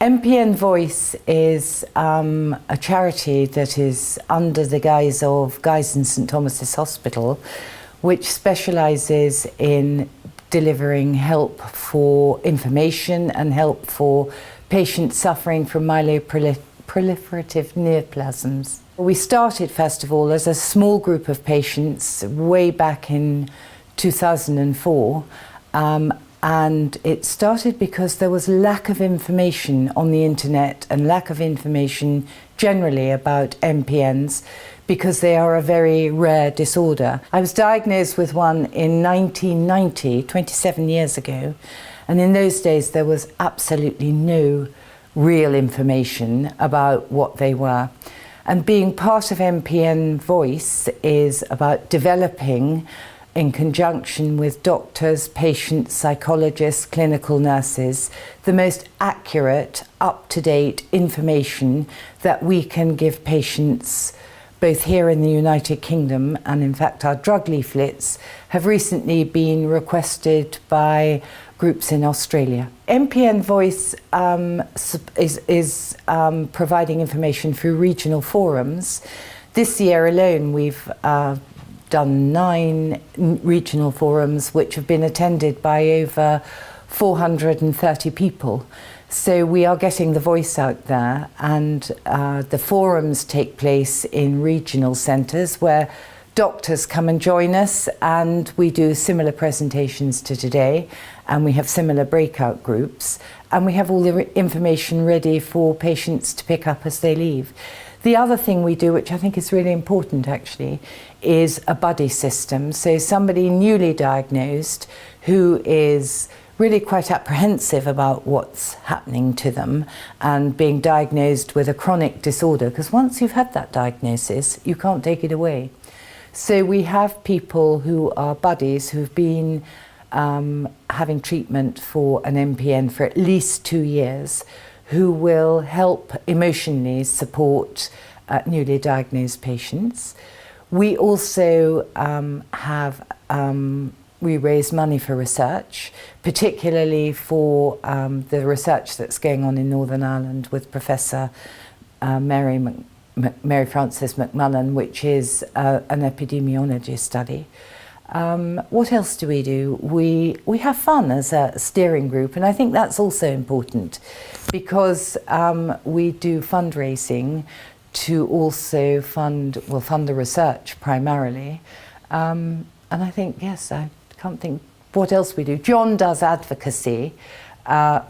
MPN Voice is a charity that is under the guise of Guy's and St Thomas's Hospital, which specialises in delivering help for information and help for patients suffering from myeloproliferative neoplasms. We started, first of all, as a small group of patients way back in 2004. And it started because there was lack of information on the internet and lack of information generally about MPNs because they are a very rare disorder. I was diagnosed with one in 1990, 27 years ago, and in those days there was absolutely no real information about what they were. And being part of MPN Voice is about developing, in conjunction with doctors, patients, psychologists, clinical nurses, the most accurate, up-to-date information that we can give patients both here in the United Kingdom, and in fact our drug leaflets have recently been requested by groups in Australia. MPN Voice is providing information through regional forums. This year alone we've done 9 regional forums which have been attended by over 430 people. So we are getting the voice out there, and the forums take place in regional centres where doctors come and join us, and we do similar presentations to today, and we have similar breakout groups, and we have all the information ready for patients to pick up as they leave. The other thing we do, which I think is really important actually, is a buddy system. So somebody newly diagnosed who is really quite apprehensive about what's happening to them and being diagnosed with a chronic disorder, because once you've had that diagnosis, you can't take it away. So we have people who are buddies who've been having treatment for an MPN for at least 2 years, who will help emotionally support newly diagnosed patients. We also we raise money for research, particularly for the research that's going on in Northern Ireland with Professor Mary Frances McMullen, which is an epidemiology study. What else do? We have fun as a steering group, and I think that's also important because we do fundraising to also fund the research primarily. And I think, yes, I can't think what else we do. John does advocacy,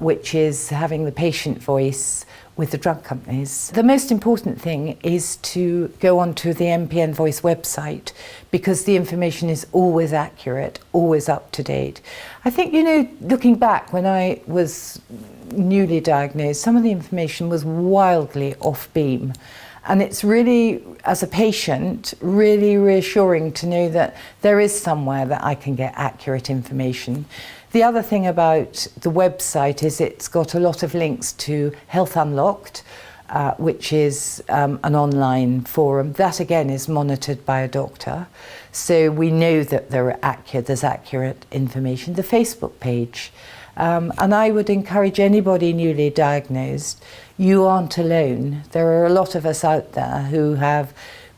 which is having the patient voice with the drug companies. The most important thing is to go onto the MPN Voice website because the information is always accurate, always up to date. I think, you know, looking back when I was newly diagnosed, some of the information was wildly off beam. And it's really, as a patient, really reassuring to know that there is somewhere that I can get accurate information. The other thing about the website is it's got a lot of links to Health Unlocked, which is an online forum. That again is monitored by a doctor. So we know that there's accurate information. The Facebook page. And I would encourage anybody newly diagnosed, you aren't alone. There are a lot of us out there who have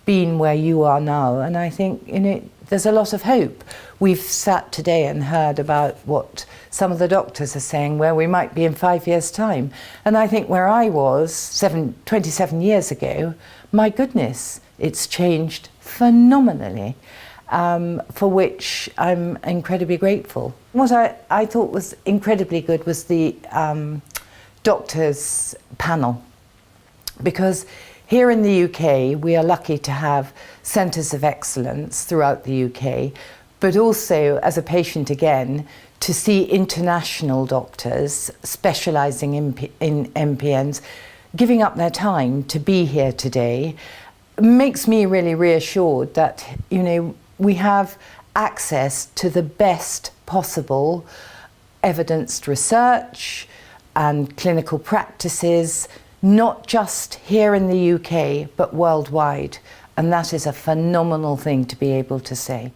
been where you are now, and I think, you know, there's a lot of hope. We've sat today and heard about what some of the doctors are saying, where we might be in 5 years' time. And I think where I was 27 years ago, my goodness, it's changed phenomenally. For which I'm incredibly grateful. What I thought was incredibly good was the doctors panel, because here in the UK we are lucky to have centres of excellence throughout the UK, but also as a patient again to see international doctors specialising in MPNs giving up their time to be here today makes me really reassured that, you know, we have access to the best possible evidenced research and clinical practices, not just here in the UK, but worldwide. And that is a phenomenal thing to be able to say.